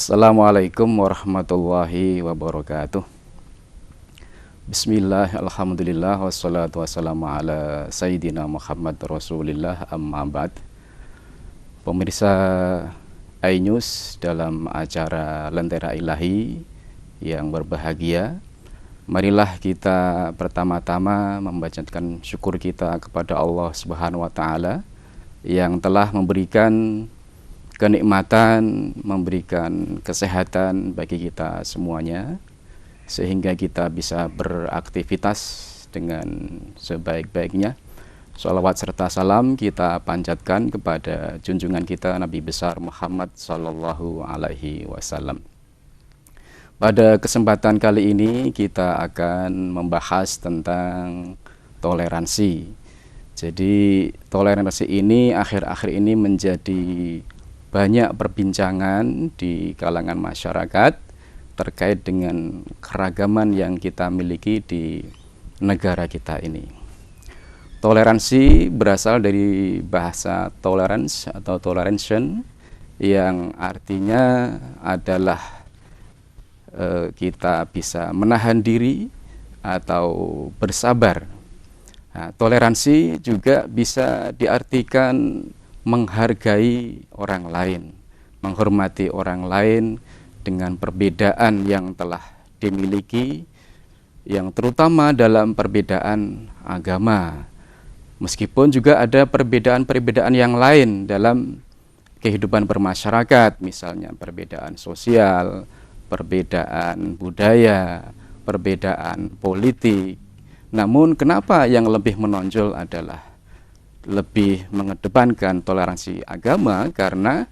Assalamualaikum warahmatullahi wabarakatuh. Bismillah, alhamdulillah, wassalatu wassalamu ala Sayyidina Muhammad Rasulillah, amma ba'd. Pemirsa iNews, dalam acara Lentera Ilahi yang berbahagia, marilah kita pertama-tama membacakan syukur kita kepada Allah Subhanahu wa Ta'ala yang telah memberikan kenikmatan, memberikan kesehatan bagi kita semuanya, sehingga kita bisa beraktivitas dengan sebaik-baiknya. Shalawat serta salam kita panjatkan kepada junjungan kita Nabi besar Muhammad Sallallahu Alaihi Wasallam. Pada kesempatan kali ini kita akan membahas tentang toleransi. Jadi toleransi ini akhir-akhir ini menjadi banyak perbincangan di kalangan masyarakat terkait dengan keragaman yang kita miliki di negara kita ini. Toleransi berasal dari bahasa tolerance atau toleration, yang artinya adalah kita bisa menahan diri atau bersabar. Nah, toleransi juga bisa diartikan menghargai orang lain, menghormati orang lain dengan perbedaan yang telah dimiliki, yang terutama dalam perbedaan agama. Meskipun juga ada perbedaan-perbedaan yang lain dalam kehidupan bermasyarakat, misalnya perbedaan sosial, perbedaan budaya, perbedaan politik. Namun kenapa yang lebih menonjol adalah lebih mengedepankan toleransi agama? Karena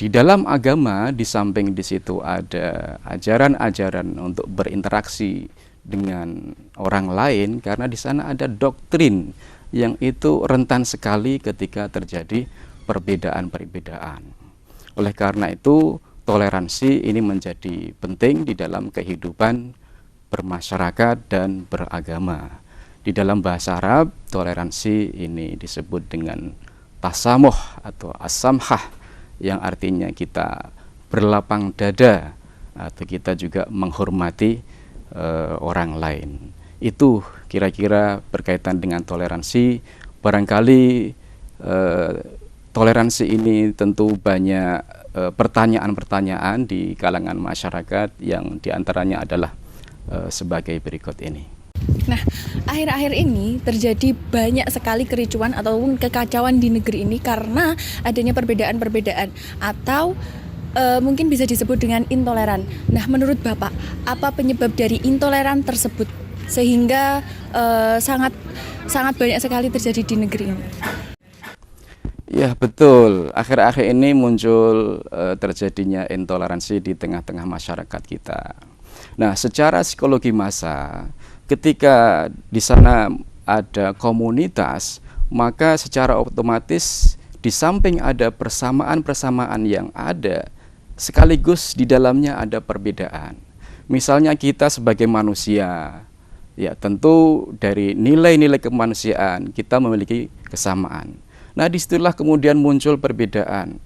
di dalam agama, di samping di situ ada ajaran-ajaran untuk berinteraksi dengan orang lain, karena di sana ada doktrin yang itu rentan sekali ketika terjadi perbedaan-perbedaan. Oleh karena itu, toleransi ini menjadi penting di dalam kehidupan bermasyarakat dan beragama. Di dalam bahasa Arab, toleransi ini disebut dengan tasamuh atau as-samhah, yang artinya kita berlapang dada atau kita juga menghormati orang lain. Itu kira-kira berkaitan dengan toleransi. Barangkali toleransi ini tentu banyak pertanyaan-pertanyaan di kalangan masyarakat, yang diantaranya adalah sebagai berikut ini. Nah, akhir-akhir ini terjadi banyak sekali kericuan ataupun kekacauan di negeri ini karena adanya perbedaan-perbedaan atau mungkin bisa disebut dengan intoleran. Nah, menurut Bapak, apa penyebab dari intoleran tersebut sehingga sangat banyak sekali terjadi di negeri ini? Ya, betul. Akhir-akhir ini muncul terjadinya intoleransi di tengah-tengah masyarakat kita. Nah, secara psikologi massa, ketika di sana ada komunitas, maka secara otomatis di samping ada persamaan-persamaan yang ada, sekaligus di dalamnya ada perbedaan. Misalnya kita sebagai manusia, ya tentu dari nilai-nilai kemanusiaan kita memiliki kesamaan. Nah, disitulah kemudian muncul perbedaan.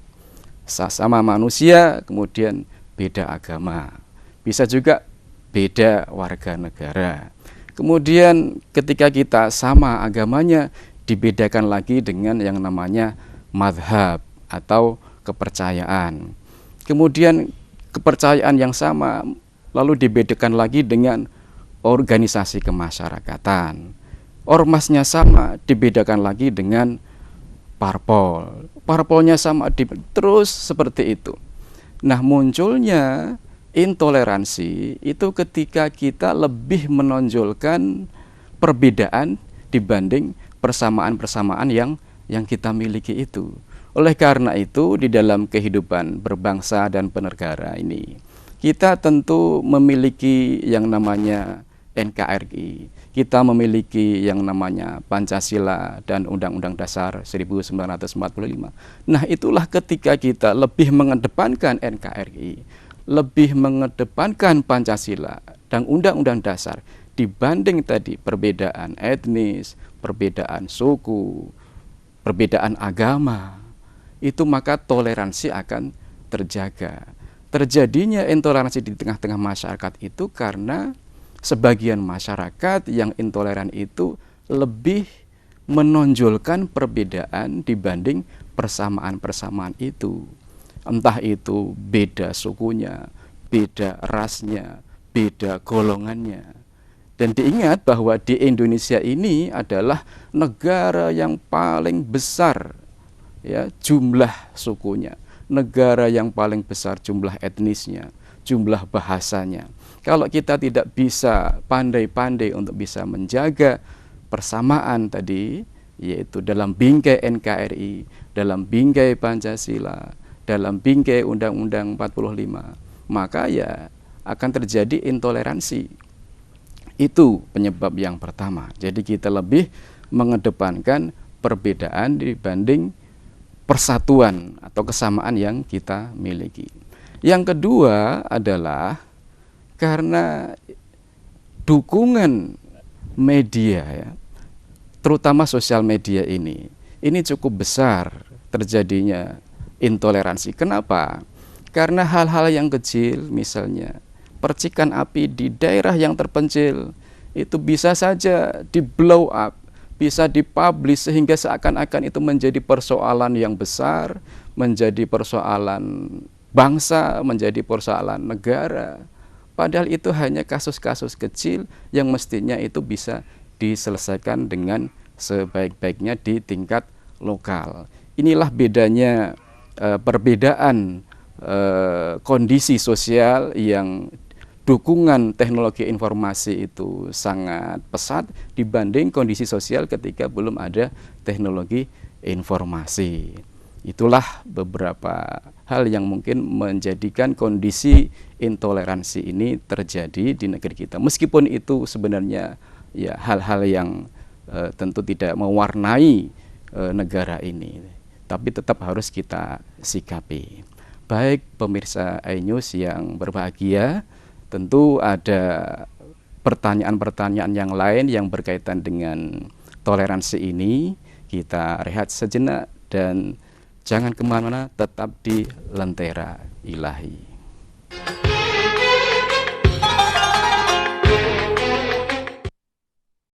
Sama manusia, kemudian beda agama. Bisa juga beda warga negara. Kemudian ketika kita sama agamanya, dibedakan lagi dengan yang namanya madhab atau kepercayaan. Kemudian kepercayaan yang sama lalu dibedakan lagi dengan organisasi kemasyarakatan. Ormasnya sama, dibedakan lagi dengan parpol. Parpolnya sama, terus seperti itu. Nah, munculnya intoleransi itu ketika kita lebih menonjolkan perbedaan dibanding persamaan-persamaan yang kita miliki itu. Oleh karena itu, di dalam kehidupan berbangsa dan bernegara ini, kita tentu memiliki yang namanya NKRI, kita memiliki yang namanya Pancasila dan Undang-Undang Dasar 1945. Nah, itulah ketika kita lebih mengedepankan NKRI, lebih mengedepankan Pancasila dan Undang-Undang Dasar dibanding tadi perbedaan etnis, perbedaan suku, perbedaan agama, itu maka toleransi akan terjaga. terjadinya intoleransi di tengah-tengah masyarakat itu karena sebagian masyarakat yang intoleran itu lebih menonjolkan perbedaan dibanding persamaan-persamaan itu. Entah itu beda sukunya, beda rasnya, beda golongannya. Dan diingat bahwa di Indonesia ini adalah negara yang paling besar ya jumlah sukunya, negara yang paling besar jumlah etnisnya, jumlah bahasanya. Kalau kita tidak bisa pandai-pandai untuk bisa menjaga persamaan tadi, yaitu dalam bingkai NKRI, dalam bingkai Pancasila, dalam bingkai Undang-Undang 45, maka ya akan terjadi intoleransi. Itu penyebab yang pertama. Jadi kita lebih mengedepankan perbedaan dibanding persatuan atau kesamaan yang kita miliki. Yang kedua adalah karena dukungan media ya, terutama sosial media ini cukup besar terjadinya intoleransi. Kenapa? Karena hal-hal yang kecil, misalnya percikan api di daerah yang terpencil itu bisa saja di blow up, bisa dipublish sehingga seakan-akan itu menjadi persoalan yang besar, menjadi persoalan bangsa, menjadi persoalan negara. Padahal itu hanya kasus-kasus kecil yang mestinya itu bisa diselesaikan dengan sebaik-baiknya di tingkat lokal. Inilah bedanya perbedaan kondisi sosial yang dukungan teknologi informasi itu sangat pesat dibanding kondisi sosial ketika belum ada teknologi informasi. Itulah beberapa hal yang mungkin menjadikan kondisi intoleransi ini terjadi di negeri kita. Meskipun itu sebenarnya ya hal-hal yang tentu tidak mewarnai negara ini, tapi tetap harus kita sikapi. Baik pemirsa iNews yang berbahagia, tentu ada pertanyaan-pertanyaan yang lain yang berkaitan dengan toleransi ini. Kita rehat sejenak dan jangan kemana-mana, tetap di Lentera Ilahi.